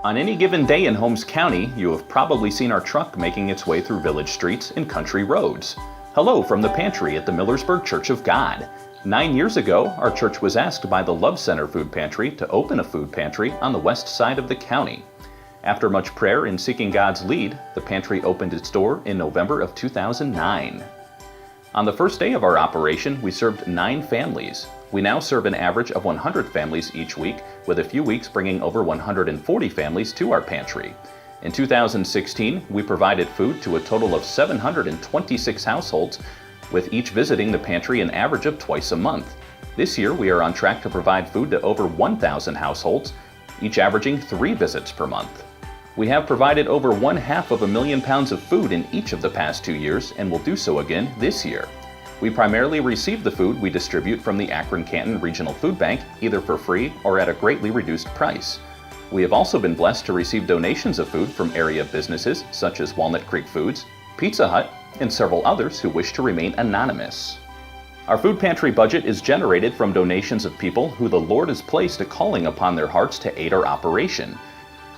On any given day in Holmes County, you have probably seen our truck making its way through village streets and country roads. Hello from the pantry at the Millersburg Church of God. 9 years ago, our church was asked by the Love Center Food Pantry to open a food pantry on the west side of the county. After much prayer and seeking God's lead, the pantry opened its door in November of 2009. On the first day of our operation, we served 9 families. We now serve an average of 100 families each week, with a few weeks bringing over 140 families to our pantry. In 2016, we provided food to a total of 726 households, with each visiting the pantry an average of twice a month. This year, we are on track to provide food to over 1,000 households, each averaging 3 visits per month. We have provided over 500,000 pounds of food in each of the past 2 years and will do so again this year. We primarily receive the food we distribute from the Akron-Canton Regional Food Bank, either for free or at a greatly reduced price. We have also been blessed to receive donations of food from area businesses such as Walnut Creek Foods, Pizza Hut, and several others who wish to remain anonymous. Our food pantry budget is generated from donations of people who the Lord has placed a calling upon their hearts to aid our operation.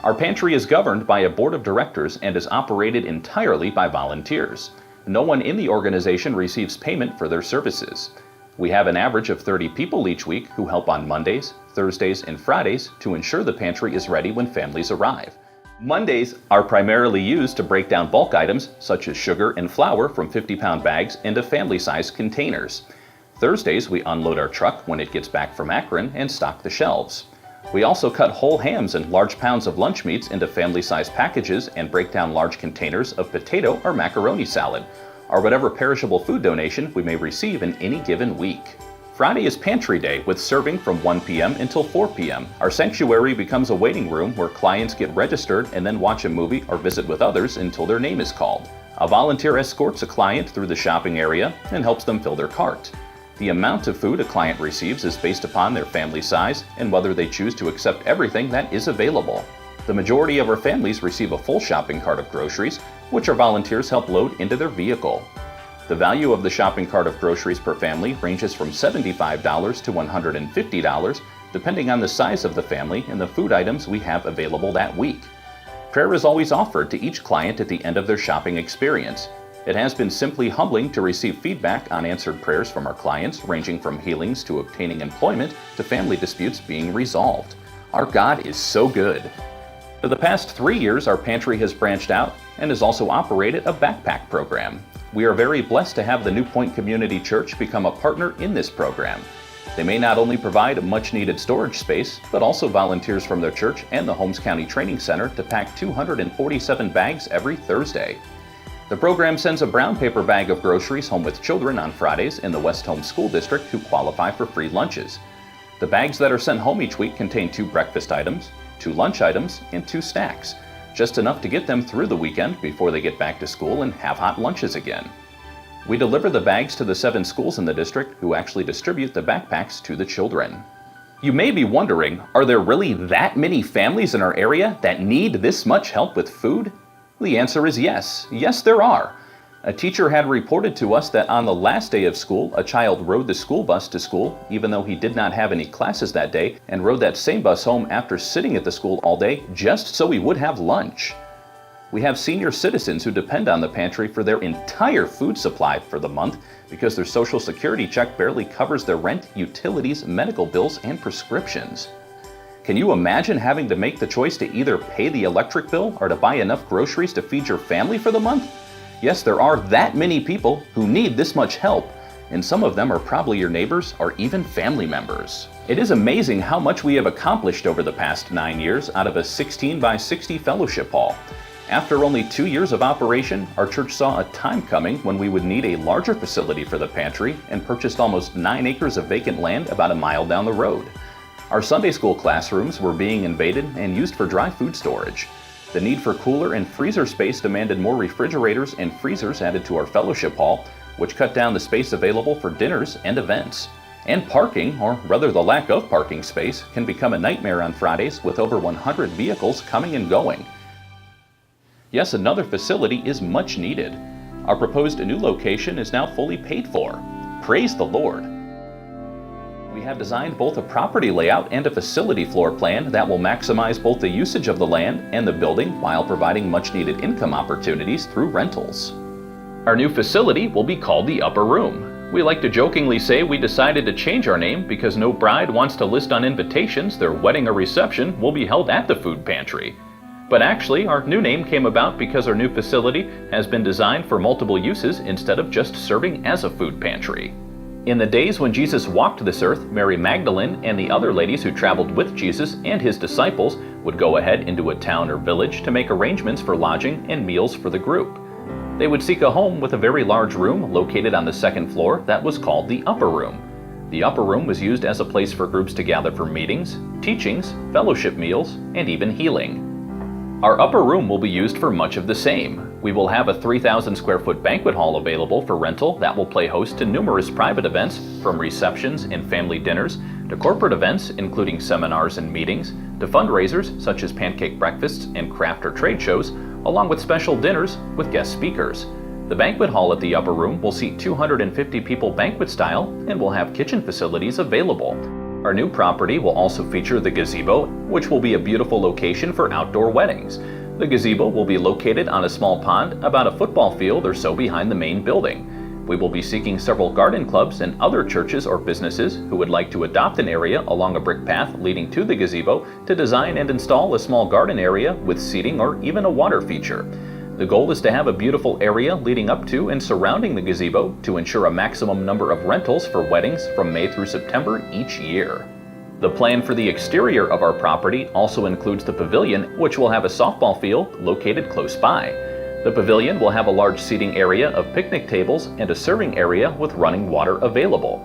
Our pantry is governed by a board of directors and is operated entirely by volunteers. No one in the organization receives payment for their services. We have an average of 30 people each week who help on Mondays, Thursdays, and Fridays to ensure the pantry is ready when families arrive. Mondays are primarily used to break down bulk items such as sugar and flour from 50-pound bags into family-sized containers. Thursdays, we unload our truck when it gets back from Akron and stock the shelves. We also cut whole hams and large pounds of lunch meats into family-sized packages and break down large containers of potato or macaroni salad, or whatever perishable food donation we may receive in any given week. Friday is Pantry Day with serving from 1 p.m. until 4 p.m. Our sanctuary becomes a waiting room where clients get registered and then watch a movie or visit with others until their name is called. A volunteer escorts a client through the shopping area and helps them fill their cart. The amount of food a client receives is based upon their family size and whether they choose to accept everything that is available. The majority of our families receive a full shopping cart of groceries, which our volunteers help load into their vehicle. The value of the shopping cart of groceries per family ranges from $75 to $150, depending on the size of the family and the food items we have available that week. Prayer is always offered to each client at the end of their shopping experience. It has been simply humbling to receive feedback on answered prayers from our clients, ranging from healings to obtaining employment to family disputes being resolved. Our God is so good. For the past 3 years, our pantry has branched out and has also operated a backpack program. We are very blessed to have the New Point Community Church become a partner in this program. They may not only provide a much-needed storage space, but also volunteers from their church and the Holmes County Training Center to pack 247 bags every Thursday. The program sends a brown paper bag of groceries home with children on Fridays in the West Holmes School District who qualify for free lunches. The bags that are sent home each week contain 2 breakfast items, 2 lunch items, and 2 snacks, just enough to get them through the weekend before they get back to school and have hot lunches again. We deliver the bags to the 7 schools in the district who actually distribute the backpacks to the children. You may be wondering, are there really that many families in our area that need this much help with food? The answer is yes. Yes, there are. A teacher had reported to us that on the last day of school, a child rode the school bus to school, even though he did not have any classes that day, and rode that same bus home after sitting at the school all day just so he would have lunch. We have senior citizens who depend on the pantry for their entire food supply for the month because their Social Security check barely covers their rent, utilities, medical bills, and prescriptions. Can you imagine having to make the choice to either pay the electric bill or to buy enough groceries to feed your family for the month? Yes, there are that many people who need this much help, and some of them are probably your neighbors or even family members. It is amazing how much we have accomplished over the past 9 years out of a 16 by 60 fellowship hall. After only 2 years of operation, our church saw a time coming when we would need a larger facility for the pantry and purchased almost 9 acres of vacant land about a mile down the road. Our Sunday school classrooms were being invaded and used for dry food storage. The need for cooler and freezer space demanded more refrigerators and freezers added to our fellowship hall, which cut down the space available for dinners and events. And parking, or rather the lack of parking space, can become a nightmare on Fridays with over 100 vehicles coming and going. Yes, another facility is much needed. Our proposed new location is now fully paid for. Praise the Lord. We have designed both a property layout and a facility floor plan that will maximize both the usage of the land and the building while providing much-needed income opportunities through rentals. Our new facility will be called the Upper Room. We like to jokingly say we decided to change our name because no bride wants to list on invitations their wedding or reception will be held at the food pantry. But actually, our new name came about because our new facility has been designed for multiple uses instead of just serving as a food pantry. In the days when Jesus walked this earth, Mary Magdalene and the other ladies who traveled with Jesus and his disciples would go ahead into a town or village to make arrangements for lodging and meals for the group. They would seek a home with a very large room located on the second floor that was called the Upper Room. The Upper Room was used as a place for groups to gather for meetings, teachings, fellowship meals, and even healing. Our Upper Room will be used for much of the same. We will have a 3,000 square foot banquet hall available for rental that will play host to numerous private events, from receptions and family dinners to corporate events including seminars and meetings, to fundraisers such as pancake breakfasts and craft or trade shows, along with special dinners with guest speakers. The banquet hall at the Upper Room will seat 250 people banquet style and will have kitchen facilities available. Our new property will also feature the gazebo, which will be a beautiful location for outdoor weddings. The gazebo will be located on a small pond about a football field or so behind the main building. We will be seeking several garden clubs and other churches or businesses who would like to adopt an area along a brick path leading to the gazebo to design and install a small garden area with seating or even a water feature. The goal is to have a beautiful area leading up to and surrounding the gazebo to ensure a maximum number of rentals for weddings from May through September each year. The plan for the exterior of our property also includes the pavilion, which will have a softball field located close by. The pavilion will have a large seating area of picnic tables and a serving area with running water available.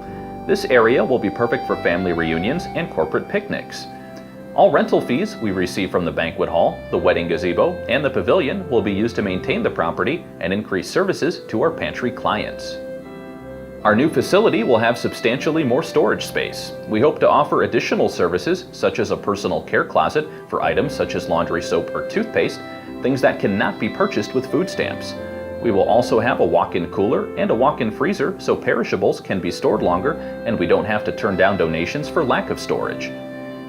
This area will be perfect for family reunions and corporate picnics. All rental fees we receive from the banquet hall, the wedding gazebo, and the pavilion will be used to maintain the property and increase services to our pantry clients. Our new facility will have substantially more storage space. We hope to offer additional services such as a personal care closet for items such as laundry soap or toothpaste, things that cannot be purchased with food stamps. We will also have a walk-in cooler and a walk-in freezer so perishables can be stored longer and we don't have to turn down donations for lack of storage.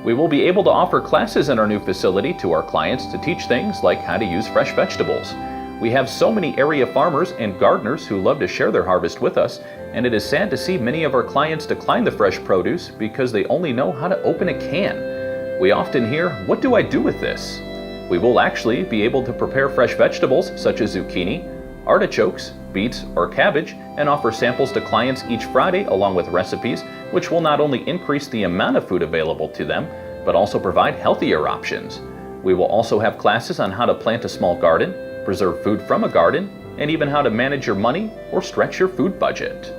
We will be able to offer classes in our new facility to our clients to teach things like how to use fresh vegetables. We have so many area farmers and gardeners who love to share their harvest with us, and it is sad to see many of our clients decline the fresh produce because they only know how to open a can. We often hear, "What do I do with this?" We will actually be able to prepare fresh vegetables such as zucchini, artichokes, beets, or cabbage, and offer samples to clients each Friday along with recipes, which will not only increase the amount of food available to them, but also provide healthier options. We will also have classes on how to plant a small garden, preserve food from a garden, and even how to manage your money or stretch your food budget.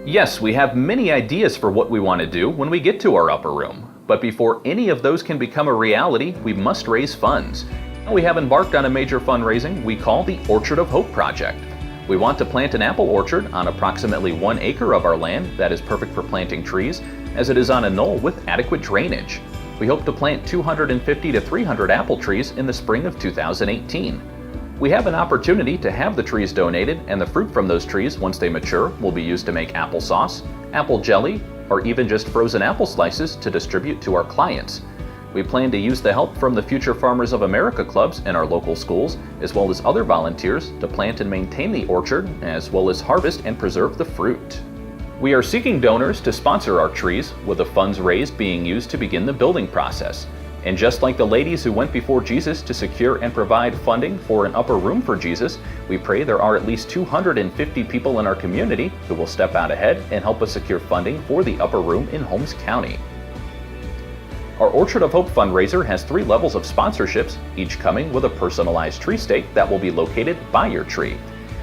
Yes, we have many ideas for what we want to do when we get to our Upper Room, but before any of those can become a reality, we must raise funds. We have embarked on a major fundraising we call the Orchard of Hope Project. We want to plant an apple orchard on approximately 1 acre of our land that is perfect for planting trees, as it is on a knoll with adequate drainage. We hope to plant 250 to 300 apple trees in the spring of 2018. We have an opportunity to have the trees donated, and the fruit from those trees, once they mature, will be used to make applesauce, apple jelly, or even just frozen apple slices to distribute to our clients. We plan to use the help from the Future Farmers of America clubs in our local schools, as well as other volunteers, to plant and maintain the orchard, as well as harvest and preserve the fruit. We are seeking donors to sponsor our trees, with the funds raised being used to begin the building process. And just like the ladies who went before Jesus to secure and provide funding for an upper room for Jesus, we pray there are at least 250 people in our community who will step out ahead and help us secure funding for the upper room in Holmes County. Our Orchard of Hope fundraiser has 3 levels of sponsorships, each coming with a personalized tree stake that will be located by your tree.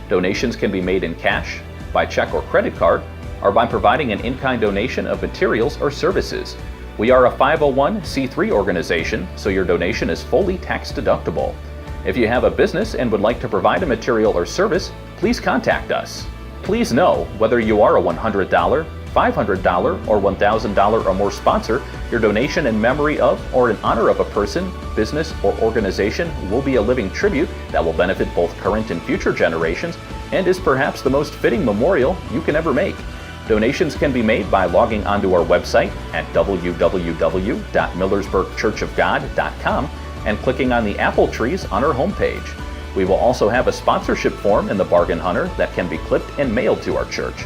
Donations can be made in cash, by check or credit card, or by providing an in-kind donation of materials or services. We are a 501c3 organization, so your donation is fully tax deductible. If you have a business and would like to provide a material or service, please contact us. Please know, whether you are a $100, $500, or $1,000 or more sponsor, your donation in memory of or in honor of a person, business, or organization will be a living tribute that will benefit both current and future generations and is perhaps the most fitting memorial you can ever make. Donations can be made by logging onto our website at www.millersburgchurchofgod.com and clicking on the apple trees on our homepage. We will also have a sponsorship form in the Bargain Hunter that can be clipped and mailed to our church.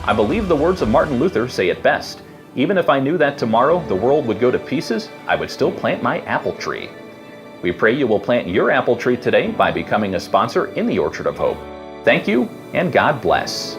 I believe the words of Martin Luther say it best. Even if I knew that tomorrow the world would go to pieces, I would still plant my apple tree. We pray you will plant your apple tree today by becoming a sponsor in the Orchard of Hope. Thank you, and God bless.